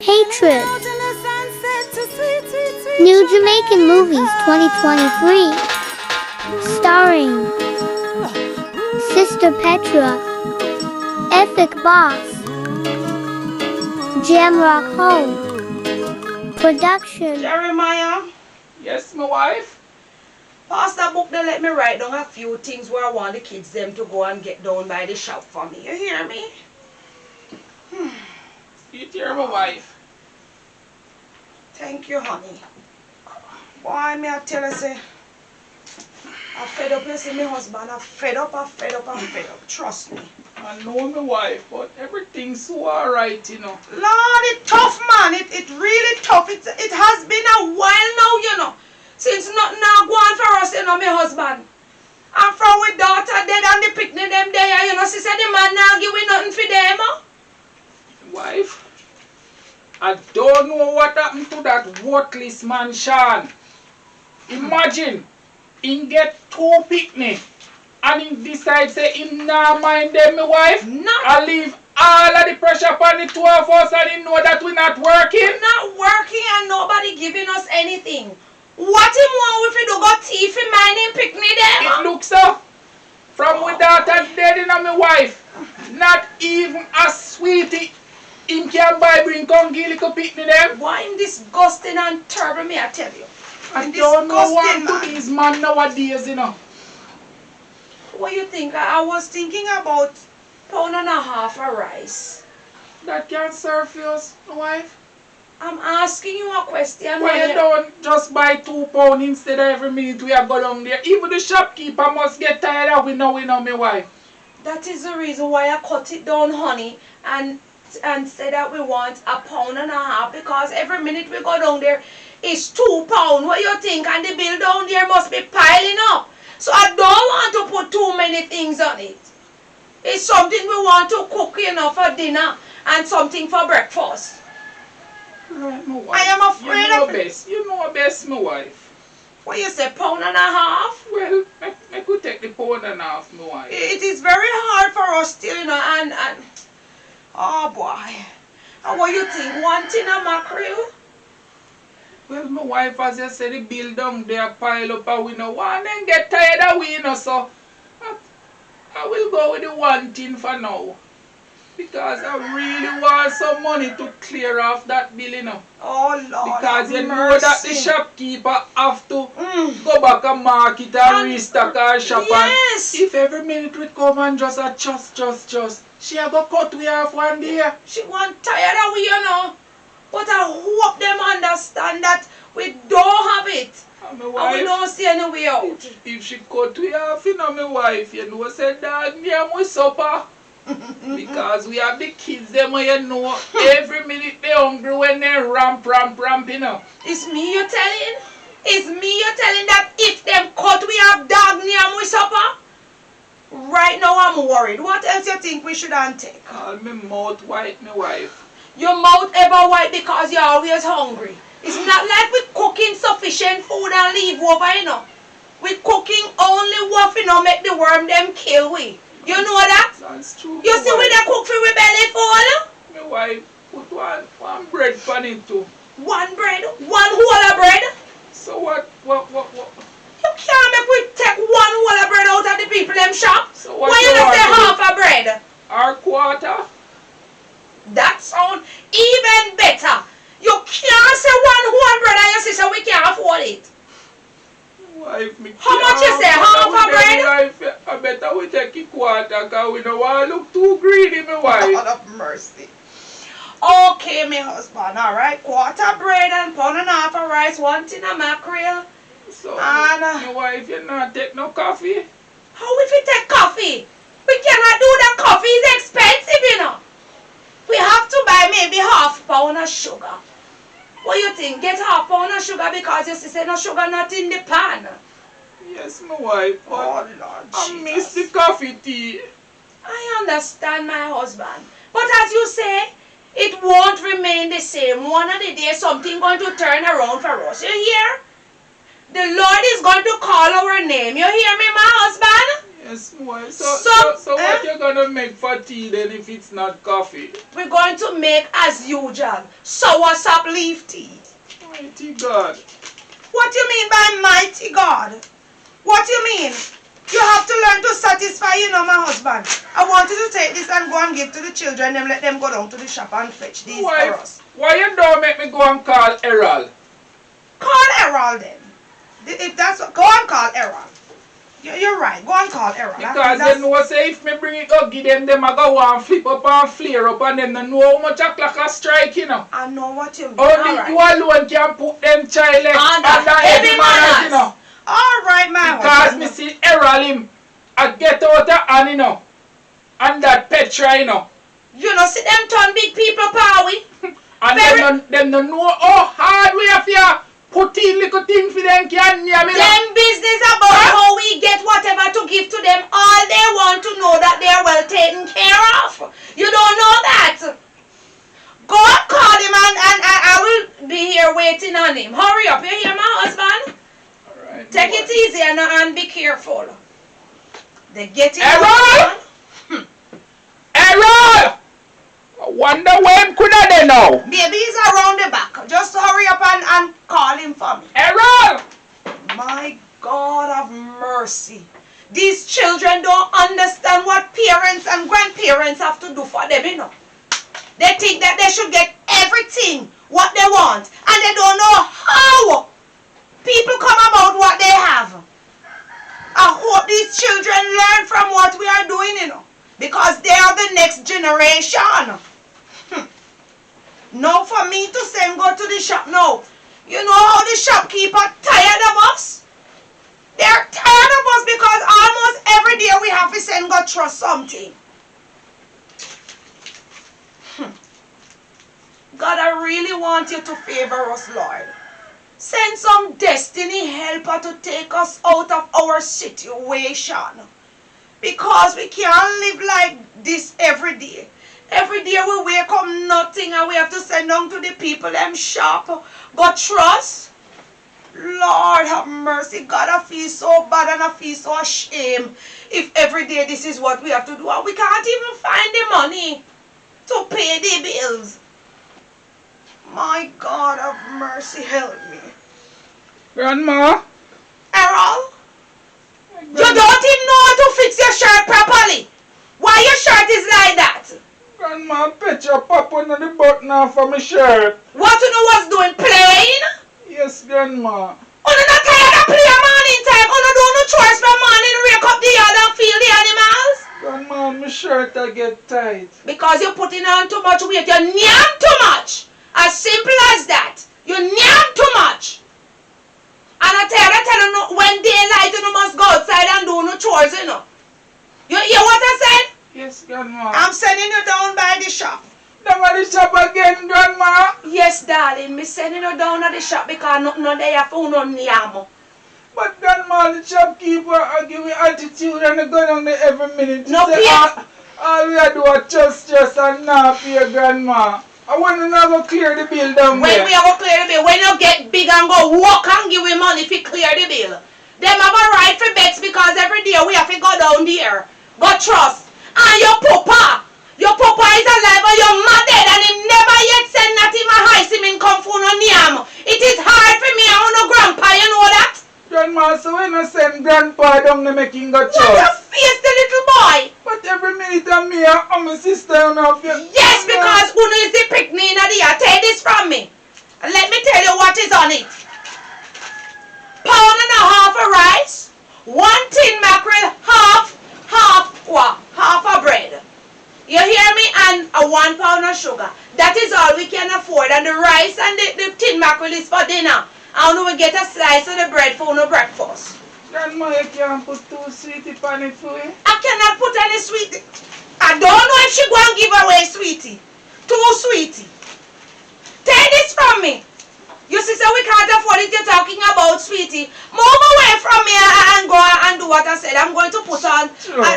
PETRA. New Jamaican Movies 2023. Starring Sister Petra, Epic Boss, Jamrock Home, Production. Jeremiah, Yes, my wife. pass that book then let me write down a few things where I want the kids them to go and get down by the shop for me. You hear me? You hear my wife. Thank you, honey. Boy, me I tell you, say, I'm fed up, you see my husband. I'm fed up. Trust me. I know my wife, but everything's so alright, you know. Lord, it's tough, man. It really tough. It has been a while now, you know. Since nothing now go on for us, you know, my husband. And from with daughter dead and the picnic them there, you know, she said the man now give me nothing for them, huh? Wife, I don't know what happened to that worthless man, Sean. Imagine, he get two picnic and he decides say him not mind them, my wife. I leave all of the pressure upon the two of us and he know that we're not working. We're not working and nobody giving us anything. What him want if he do got thief in mining picnic them? It looks so. From with daughter dead in my wife. Not even a sweetie him can buy bring come give little picnic them. Why him disgusting and terrible, me I tell you. I don't know what to these man nowadays, you know. What you think? I was thinking about £1.50 of rice. That can serve you, my wife. I'm asking you a question. Why you don't just buy £2 instead of every minute we are go down there? Even the shopkeeper must get tired of we know, my wife. That is the reason why I cut it down, honey, and said that we want £1.50 because every minute we go down there is £2. What you think? And the bill down there must be piling up. So I don't want to put too many things on it. It's something we want to cook, you know, for dinner and something for breakfast. Right, my wife. I am afraid of best. You know best, my wife. What you say, £1.50? Well, I could take the £1.50, my wife. It is very hard for us still, you know, and oh boy. And what you think? One tin of mackerel? Well, my wife, as you said, the bill down there pile up and we no want and get tired of we, you know, so I will go with the one thing for now. Because I really want some money to clear off that bill, you know. Oh Lord, because you know that the shopkeeper have to go back and market and restock our shop. Yes. And if every minute we come and just adjust, she a go cut we off one day. She want tired of we, you know. But I hope them understand that we don't have it. And we don't see any way out. If she cut we off, you know, my wife, you know, say dog name we supper. Because we have the kids them where you know every minute they hungry when they ramp, you know. It's me you telling? It's me you telling that if them cut we have dog name we supper? Right now I'm worried. What else you think we should take? Call me mouth white, my wife. Your mouth ever white because you're always hungry. It's not like we're cooking sufficient food and leave over, you know. We're cooking only what, you know, make the worm them kill we. You know that? That's true. You see we they cook for we belly full? My wife, put one bread pan it too. One bread? One whole of bread? So what? You can't make we take one whole of bread out of the people them shop. So what why you don't say half a bread? Or quarter? That sound even better. You can't say one whole bread and your sister we can't afford it. Wife, me how much you say? Half a bread? Wife, I better we take a quarter because we don't want to look too greedy, my wife. God of mercy. Okay, my husband, alright. Quarter bread and £1.50 of rice, one tin of mackerel. So, my wife, you not take no coffee? How if we take coffee? We cannot do that. Coffee is expensive, you know. We have to buy maybe £half of sugar. What you think? Get £half of sugar because you say no sugar not in the pan. Yes, my wife. Oh Lord I miss the coffee tea. I understand, my husband. But as you say, it won't remain the same. One of the days something going to turn around for us. You hear? The Lord is going to call our name. You hear me, my husband? Yes, boy. So So, what you gonna make for tea then if it's not coffee? we're going to make, as usual, sour sap leaf tea. Mighty God. What do you mean by mighty God? What do you mean? You have to learn to satisfy, my husband. I want you to take this and go and give to the children and let them go down to the shop and fetch these for us. Why you don't make me go and call Errol? Call Errol then. If that's what, go and call Errol. You're right. Go and call Errol. Because they know say if me bring it up, give them I go and flip up and flare up and them they know how much o'clock a strike, I know what you mean. Only you alone can put them child under heavy manners, Alright, my because me see Errol him I get out of hand, and that Petra, You know, see them turn big people power. And them don't know how hard we have to put in little thing for them can near me. Them business about how we get whatever to give to them. All they want to know that they are well taken care of. You don't know that. Go and call him and I will be here waiting on him. Hurry up. You hear my husband? Alright. Take it easy and be careful. They get it. Errol! Errol! I wonder where him could have done now. Maybe he's around the back. Just hurry up and call him for me. Errol! My God of mercy. These children don't understand what parents and grandparents have to do for them, They think that they should get everything what they want. And they don't know how people come about what they have. I hope these children learn from what we are doing, Because they are the next generation. No, for me to send go to the shop now. You know how the shopkeeper tired of us? They're tired of us because almost every day we have to send go trust something. God, I really want you to favor us, Lord. Send some destiny helper to take us out of our situation. Because we can't live like this every day. Every day we wake up nothing and we have to send down to the people them shop. God trust. Lord have mercy. God, I feel so bad and I feel so ashamed if every day this is what we have to do. And we can't even find the money to pay the bills. My God of mercy, help me. Grandma? Errol? You don't even know how to fix your shirt properly. Why your shirt is like that? Grandma, Petra pop under the button off of my shirt. What you know was doing? Playing? Yes, Grandma. You not tired of play morning time? You do no chores from morning, wake up the yard and feed the animals? Grandma, my shirt I get tight. Because you're putting on too much weight. You yam too much. As simple as that. You yam too much. And I tell you, when daylight, you must go outside and do no chores, You hear what I said? Yes, Grandma. I'm sending you down by the shop. Down at the shop again, Grandma? Yes, darling. Me sending you down at the shop because nothing there for no yam. But Grandma, the shopkeeper, I give me attitude and I go down there every minute. No, say, Pierre. all we do is just and not pay, Grandma. I want to now go clear the bill down When there. we go clear the bill, when you get big and go walk and give me money if you clear the bill. Them have a right for bets because every day we have to go down there. Go trust. And your papa is alive and your mother dead and him never yet said that him a high him in come for no yam. It is hard for me and no grandpa, you know that? Grandma, so when I send Grandpa down there making go What trust. a face the little boy. But every minute I'm me and my sister and off you. Yes, because Uno is the picnic in the year. Take this from me. And let me tell you what is on it. Pound and a half of rice, 1 tin mackerel, half a bread. You hear me? And a 1 pound of sugar. That is all we can afford. And the rice and the tin mackerel is for dinner. And we get a slice of the bread for no breakfast. Grandma, you can't put 2 sweetie on it for me. I cannot put any sweetie. I don't know if she go and give away sweetie. 2 sweetie. Take this from me. You see, so we can't afford it. You're talking about sweetie. Move away from me and go and do what I said. I'm going to put on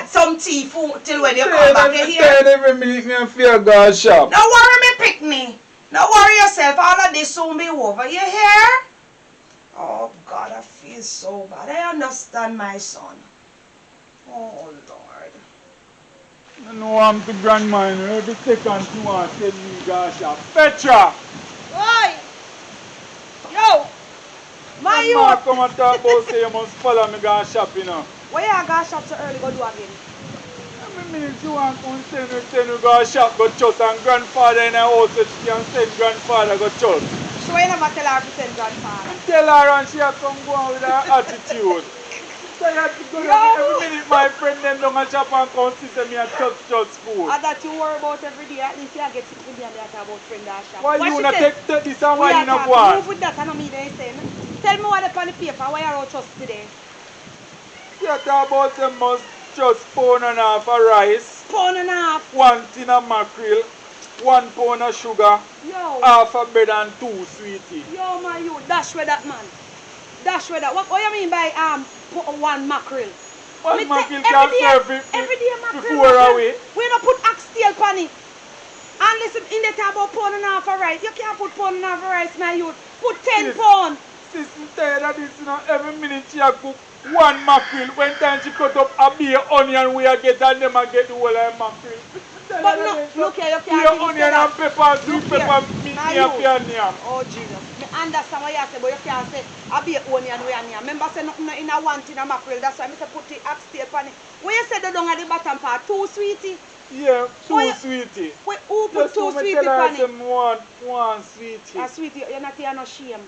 some tea till when you come back here. Every minute me feel go shop. Don't worry me, pick me. Don't worry yourself. All of this soon be over. You hear? Oh, God, I feel so bad. I understand my son. Oh, Lord. I know I'm the grandma, you know, every second you want to tell me go shop. Petra! Oi! Yo! My Grandma youth! come and talk about say you must follow me go shop, you know. Why you go shop so early? Go do again? How many minutes you want to tell me go shop, go church, and grandfather in the house so she can send grandfather go church? So why you never tell her to send grandfather? Tell her and she have come go on with her attitude. Tired to go down every minute my friend them down and shop and come see me at church food. And that you worry about every day, at least you get sick with me and they talk about friend and shop. Why What you she not said? take this and We why are you not talking. go on? Move with that, I don't mean anything. Tell me what on the paper, why you out just today? You talk about them must just pound and a half of rice, Pound and a half. 1 tin of mackerel, 1 pound of sugar, Yo. half a bread and 2 sweeties. Yo, man, you dash with that, man. Dash with that. What you mean by put 1 mackerel? One mackerel can every day, serve it every day mackerel. before away. We don't put oxtail on it. And listen, in the talk about pound and a half of rice. You can't put pound and a half of rice, my youth. Put 10 pound. Sister tired of this, you know, every minute she a cook 1 mackerel. When time she cut up a beer onion we a get and them a get the whole of mackerel. But no, look here, you can't beer really onion say that. and pepper, sweet Look pepper, here, meat my me a youth. pay and yam. Oh, Jesus. I understand what you say, but you can't say a beer onion we and yam. Remember, say nothing in a 1 tin of mackerel. That's why I say put the oxtail on it. When you say the down at the bottom part, 2 sweetie. Yeah, 2 Why- sweetie. Who put Just 2 to me sweetie tell her on say it? me want 1 sweetie. Ah, sweetie, you're not here no shame.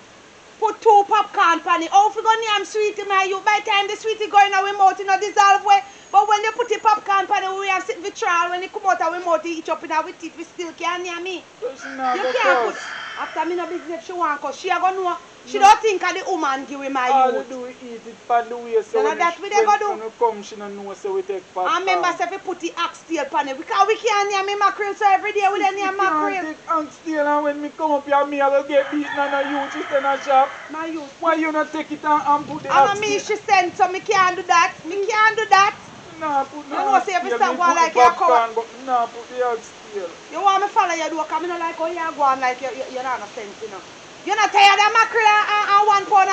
Put 2 popcorn on it. Oh, if you go name sweetie, my you by the time the sweetie go in our mouth, you know, dissolve way. But when they put the popcorn on it, we have sit vitral. When it come out of our mouth, it eat up in our teeth, we still can't hear me. So she not You go can't put. first. After me no business if she want, cause she a go know. She don't think of the woman give him my All you youth. do is eat it pan the way so You know when that we dey go do? when you come she don't know so we take part. And remember, say if we put the oxtail on it, because we can't hear me mackerel, so every day we don't hear mackerel. Take and steal and when me come up here me I will get beaten and you she send a shop. My youth. Why you not take it and put the I know me she sent, so me can't do that. Me can't do that. Nah, put You know, say if you start going like you you're covered. but nah, put the oxtail. You want me follow you do, because I don't like how you're going like you're not no sense, you know. You're not tired of mackerel and 1 pound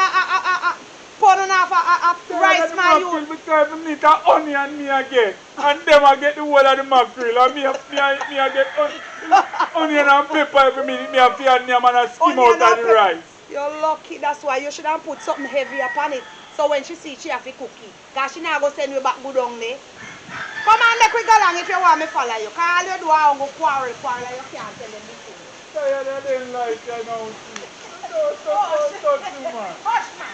pound and a half of rice, my youth. Because if me get onion me I get and them I get the whole of the mackerel and me I get onion and pepper every minute me have to and yam and I skim Onion out of and the pepper. rice. You're lucky, that's why you should have put something heavy upon it. So when she see she have to cook it. Because she not going to send you back good on there. Come on, make we go along if you want me follow you. Because all you do is go quarrel, you can't tell them the truth. Tired of them like you know. Don't touch you, man. Hush, man.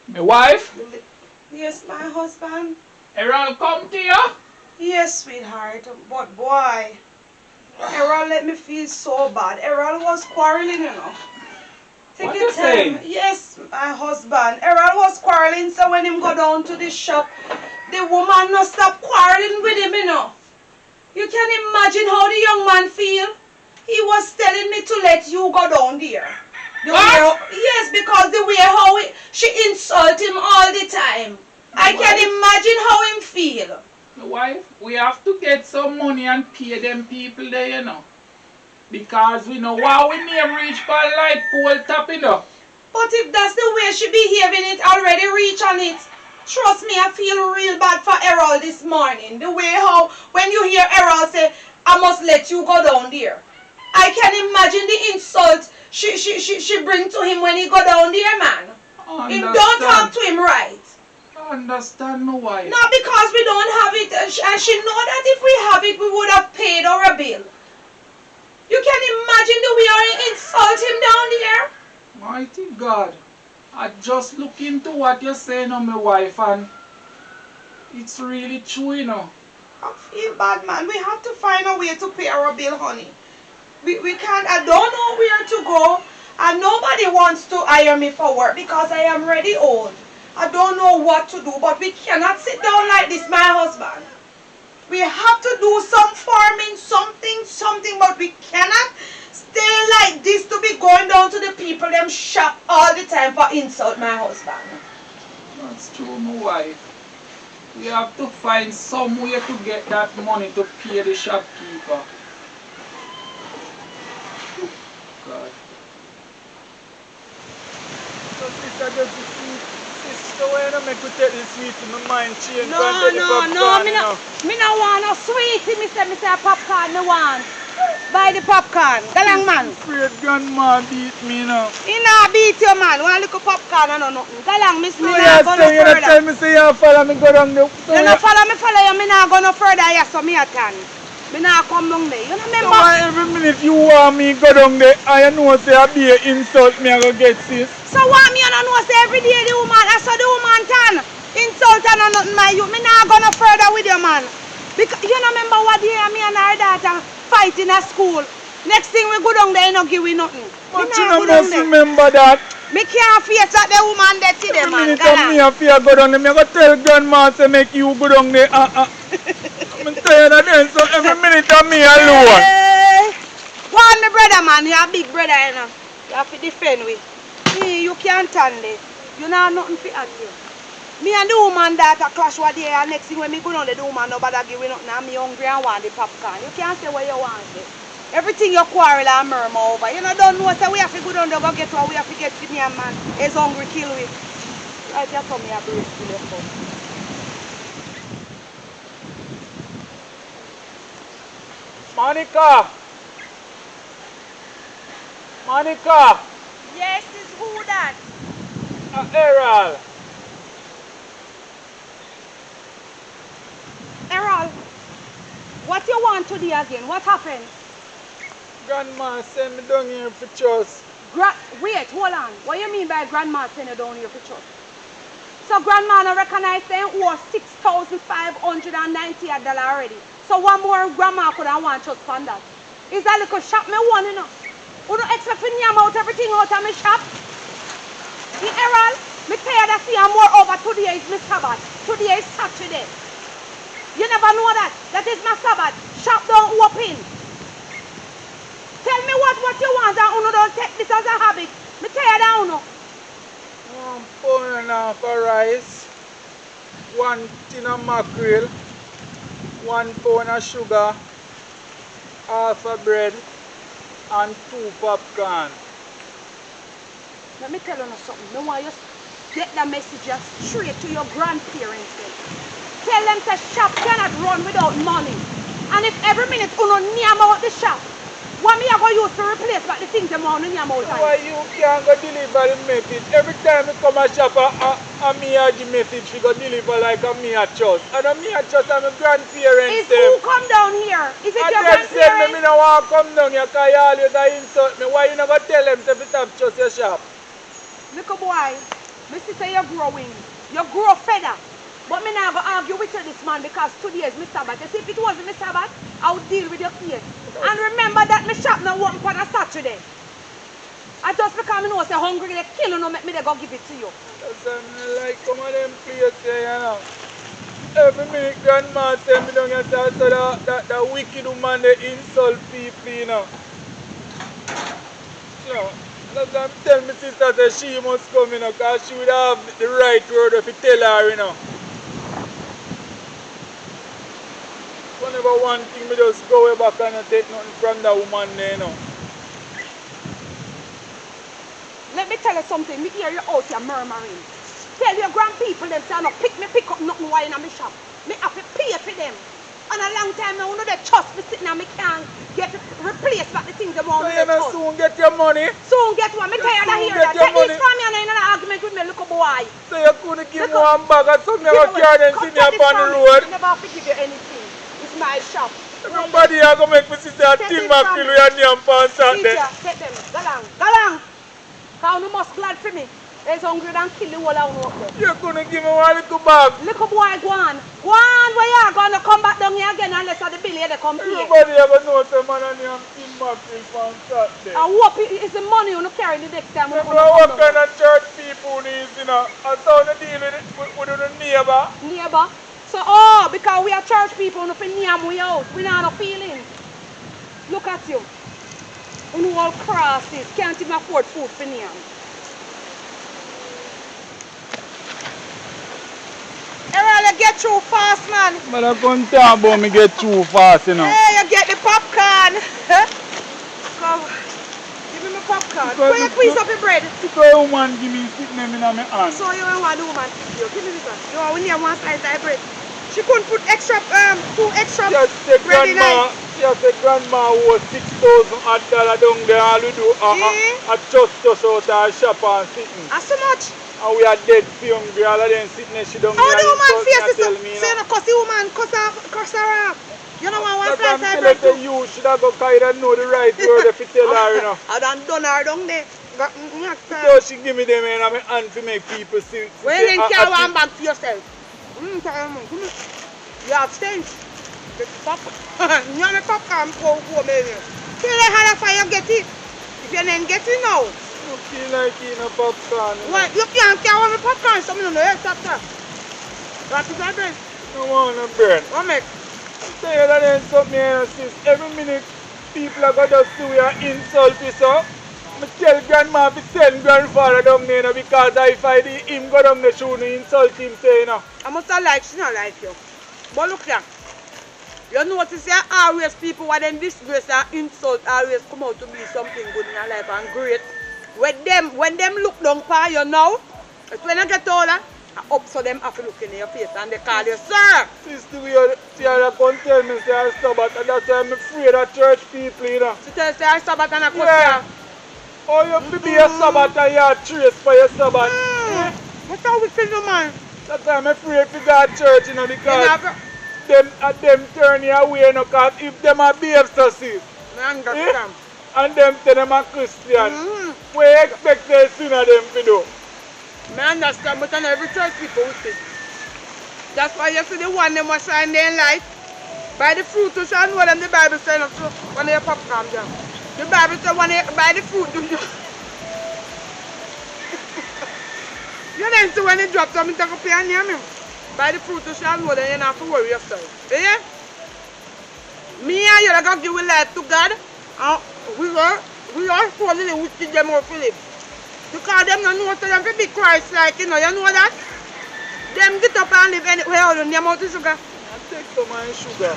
My wife, Yes, my husband. Errol come to you. Yes, sweetheart. But boy, Errol let me feel so bad. Errol was quarreling, you know. Take What your you saying? time. Yes, my husband. Errol was quarreling, so when him go down to the shop, the woman no stop quarreling with him, you know. You can imagine how the young man feel. He was telling me to let you go down there. Yes, because the way how she insult him all the time. I can imagine how him feel. My wife, we have to get some money and pay them people there, you know. Because we know why we name reach for light pole top, you know. But if that's the way she behaving, it already reach on it. Trust me, I feel real bad for Errol this morning. The way how, when you hear Errol say, I must let you go down there. I can imagine the insult she bring to him when he go down there, man. He don't talk to him right. I understand, my wife. Not because we don't have it, and she know that if we have it, we would have paid our bill. You can imagine the way I insult him down there. Mighty God, I just look into what you're saying on my wife and it's really true, you know. I feel bad, man. We have to find a way to pay our bill, honey. We can't, I don't know where to go, and nobody wants to hire me for work because I am already old. I don't know what to do, but we cannot sit down like this, my husband. We have to do some farming, something, but we cannot stay like this to be going down to the people them shop all the time for insult my husband. That's true, my wife. We have to find some way to get that money to pay the shopkeeper. God. So sister just see don't make me take this sweet in my mind change. No, me no want no sweetie. Me say popcorn me want. Buy the popcorn. Galang man. Afraid grandma beat me now. He not beat you man. One little popcorn and nothing. Galang miss me No, not go no you further. tell me say you follow me go down there. You no follow you. Me not go no further. Yes, so me attend. Me not come down there. You know So remember? why every minute you want me go down there, I know say I be an insult me I go get sis. So what me you don't know say every day the woman, I saw the woman turn insult and nothing my you. Me not go no further with you man. Because you know remember what day me and her daughter fight in a school. Next thing we go down there, you no give we nothing. But Me you not no go down must there. remember that. Me can't face that the woman that see them man. Every minute me have to go down there, me go tell grandma say make you go down there. I'm tired of them, so every minute of me alone. Hey, go on my brother man, you a big brother you know. You have to defend with. Me, you can't stand it. You know nothing for at you. Me and the woman daughter clash one day and next thing when me go down there, the woman nobody give me nothing and me hungry and want the popcorn. You can't say what you want it. Everything you quarrel and murmur over. You know don't know say we have to go down there go get what we have to get for me and man. He's hungry kill we. Right here come me a brace to the phone. Monica! Monica! Yes, it's who that? Errol! Errol, what you want today again? What happened? Grandma send me down here for church. Wait, hold on. What you mean by grandma send you down here for church? So grandma no recognize them owe $6,590 already. So one more grandma could have want just fund that. Is that little shop me want enough? You don't expect me to out everything out of my shop? The Errol, me tired of seeing more over today is my Sabbath. Today is Saturday. You never know that. That is my Sabbath. Shop don't open. Tell me what you want and you don't take this as a habit. Me tired of you. 1 pound and a half of rice, 1 tin of mackerel, 1 pound of sugar, half a bread, and 2 popcorn. Let me tell you something. I want you to get that message straight to your grandparents. Then. Tell them the shop cannot run without money. And if every minute you don't name out the shop, what me I go use to replace back the things them want to name out? Why you can't go deliver the message? Every time you come a shop, me a the message you go deliver like a me a trust. And a me a trust and my grandparents. Is who come down here? Is it your grandparents? grandparents? Me no want to come down here because you always insult me. Why you never tell them to stop trust your shop? Little boy, me see say you're growing. You grow feather. But me not going to argue with you this man because today is my Sabbath. You see, if it wasn't my Sabbath, I would deal with your case. And remember that my shop not open for a Saturday. I just because I know say hungry, they kill you, no make me they go give it to you. That's like some of them places there, you know. Every minute grandma tell me down here so that wicked woman they insult people, you know. You know, that's what I'm telling my sister that she must come, you know, because she would have the right word if you tell her, you know. Whenever one thing, me just go way back and not take nothing from that woman there, you know. Let me tell you something. Me hear you out here murmuring. Tell your grand people them say no pick up nothing while in my shop. Me have to pay for them. And a long time now, you know they trust me sitting and me can't get replaced back the things they want So me you to know trust. soon get your money. Soon get one. Me tired of hearing that. get your Take this money. from me and I in an argument with me, little boy. So you couldn't give me Look up. one bag and something you carry them sitting up on the road. I never have to give you anything. It's my shop. Everybody are going to make me sit there and Take think this back from till me. we are near and pass out there. Teacher, take them. Galang. Because you must glad for me. There's hungry than kill the whole of you up there. You couldn't give me one little bag. Little boy, go on. Go on, where you are going to come back down here again unless the bill here they come here. Everybody are going to know some man and him in mackerel from Saturday. I hope it's the money you carry the next time. Remember what kind of church people is, you know. And so they deal with the neighbor. Neighbor. So, because we are church people, we don't name we out. We don't have no feelings. Look at you. You all crosses. Can't even afford food for name. Errol, you get through fast, man. But I couldn't tell about me get too fast, you know. Hey, you get the popcorn. Come. Give me my popcorn. Where you squeeze up your bread? Because a woman give me sitting them in my hand. So you don't want the woman to give you. Give me this one. You only have one slice of bread. She couldn't put extra, 2 extra Just say bread in grandma, it. just say grandma was $6,000 down there. All we do a just out of shop and sitting. That's so much. And we are dead for hungry. All of them sitting there, she don't How the woman face tell is me. so you know, cuss the woman, cuss her up. You know what, one That's slice why I'm of bread telling too. you, she don't go carry that know the right word if you tell her, you know. I done her down there. So she give me them in my hand to make people see. Well, then carry one bag for yourself. You have sense. Get the popcorn. You have a popcorn for me. Tell her how far you get it. If you didn't get it now. You feel like eating a popcorn. What? You can't carry one popcorn. Some of them don't stop that. What is that then? No want to burn. What make? Tired of them something here, sis. Every minute people are going to see we are insult you, so. I tell grandma to send grandfather down there, you know, because if I did him go down the shoe and insult him, say, you know. I must have like she not like you. But look here. You notice that always people when they disgrace and insult always come out to be something good in their life and great. When them look down for you now, it's when you get older, up so them have to look in your face and they call you sir. Sister, she are going to tell me say I Sabbath, and that's why I'm afraid of church people, you know. She tells you I Sabbath and I cuss Yeah. you. Oh, you have to be a Sabbath and you are trace for your Sabbath. What's how we feel, man? That's why I'm afraid to go to church, you know, because them turn you away, you know, because if them are behave so see. I understand. And them say them are Christian. We expect the sin of them to do. I understand, but I know every church people will say. That's why you see the one them was shine their light. By the fruit you shall know them, the Bible says so when they popcorn down. The Bible says when they by the fruit you you don't see when they drop them in the cup and near me. By the fruit you shall know them, you don't have to worry yourself. Yeah? Me and you are going to give life to God. And we are supposed to wicked them out to live. Because them don't know to them to be Christ like, you know that? Them get up and live anywhere out on their mouth of sugar. I take some of my sugar.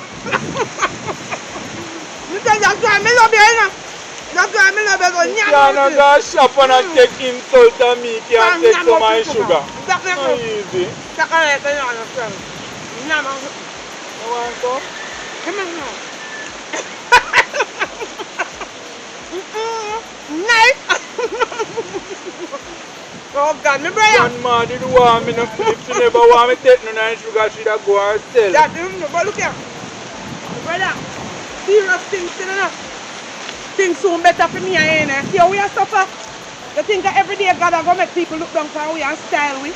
You say that's why I love you, you know? That's why I love you. You can't go shop and take insult on me, can't take some of my sugar. That's not easy. That's all right, you understand. You want some? Come on now. Nice. Oh God, my brother. Grandma did want me no flip. She never want me take no nice sugar. She'd go herself. That's him, but look here. My brother, serious things, you know. Things soon better for me and you. See how we are suffer? You think that every day God is going to make people look down for we and style we?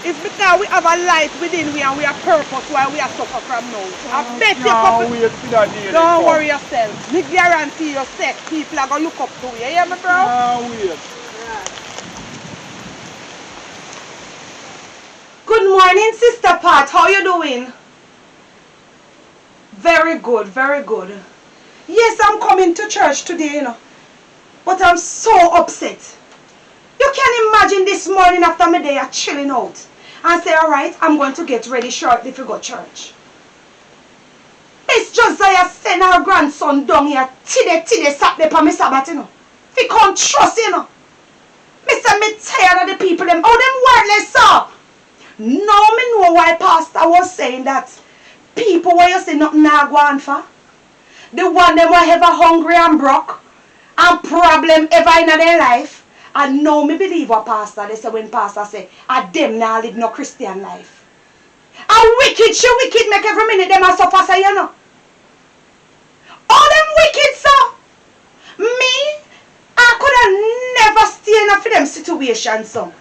It's because we have a light within we and we have purpose why we are suffer from now. I bet you couple... wait for that day. Don't worry yourself. Me guarantee you say people are going to look up to you. You hear me, bro? Wait. Good morning, Sister Pat. How you doing? Very good, very good. Yes, I'm coming to church today, you know. But I'm so upset. You can imagine this morning after my day, I'm chilling out. And say, alright, I'm going to get ready shortly to go to church. Miss Josiah send her grandson down here today sat there for me Sabbath, you know. If you can't trust, you know. Me say me tired of the people, them. Oh, them worthless, sir. Now me know why Pastor was saying that people where you say nothing now go on for. The one them were ever hungry and broke and problem ever in their life. And now me believe what Pastor they say when Pastor say, I them now live no Christian life. And wicked, she wicked make every minute them a suffer, say you know. All them wicked, sir. Me, I could have never stay enough for them situations, so.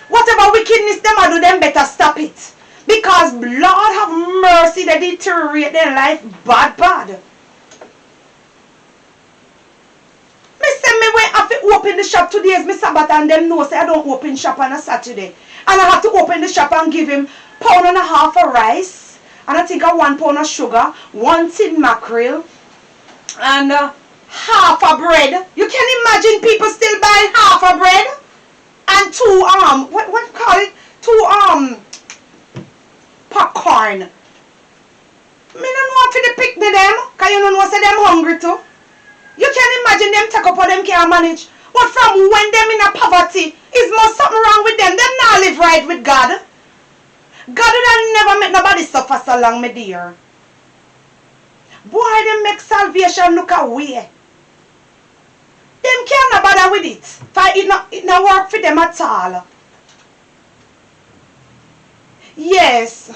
Whatever wickedness them a do, them better stop it. Because Lord have mercy, they deteriorate their life bad. Me say me when I have to open the shop today is my Sabbath and them know say I don't open shop on a Saturday. And I have to open the shop and give him £1.5 of rice. And I think of £1 of sugar, 1 tin mackerel, and half a bread. You can imagine people still buying half a bread? And 2 what call it? 2 popcorn. Me don't know for the picnic them, cause you don't know say them hungry too. You can imagine them take up what them can't manage. But from when them in a poverty, is more something wrong with them. Them not live right with God. God would never make nobody suffer so long, my dear. Boy, them make salvation look away. Them can't bother with it. For it not work for them at all. Yes.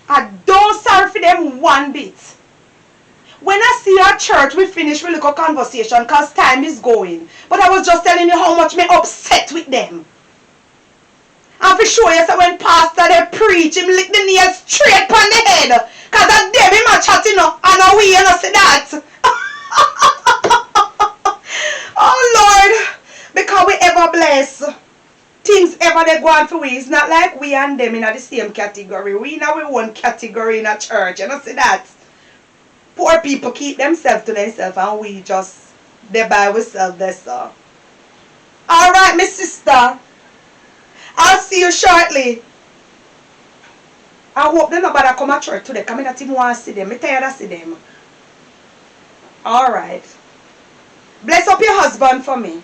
I don't sorry for them one bit. When I see our church, we finish with a little conversation because time is going. But I was just telling you how much me upset with them. And for sure, you say when pastor they preach, him lick the nails straight on the head. Because of them him a chatting up and we you know see that. Oh Lord, because we ever bless. Things ever they go on for we. It's not like we and them in the same category. We in our own category in a church. You know see that? Poor people keep themselves to themselves and we just they by ourselves there, so. Alright, my sister. I'll see you shortly. I hope they nobody come to church today. Come in at him want to see them. I'm tired of see them. Alright. Bless up your husband for me.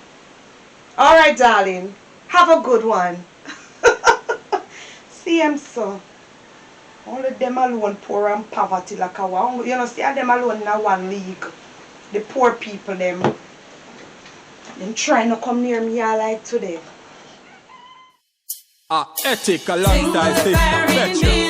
Alright, darling. Have a good one. See him so. Only them alone poor and poverty like a one. You know, see them alone in a one league. The poor people them. Them trying to come near me all like today. Ethic alongside system PETRA.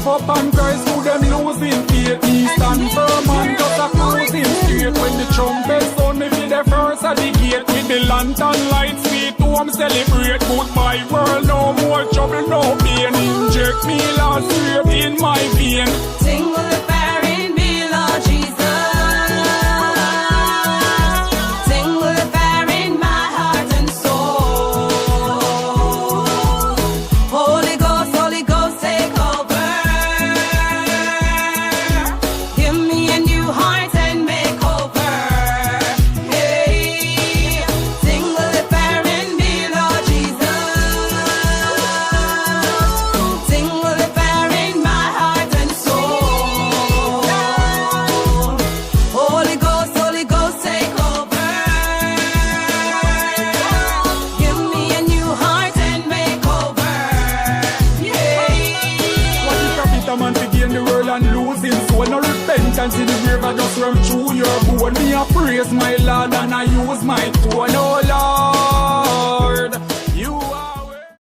Up and Christ who them losing faith. He stand firm and just a cruising straight. When the trumpet sound me be the first at the gate. With the lantern lights sweet to him celebrate. Goodbye world, no more trouble, no pain. Inject me last straight in my vein. Sing with the fire in me, Lord Jesus. Sing with the fire in my heart and soul. Holy Ghost, take over. And see the grave I just run through your bone. Me a praise my Lord and I use my tone. Oh Lord.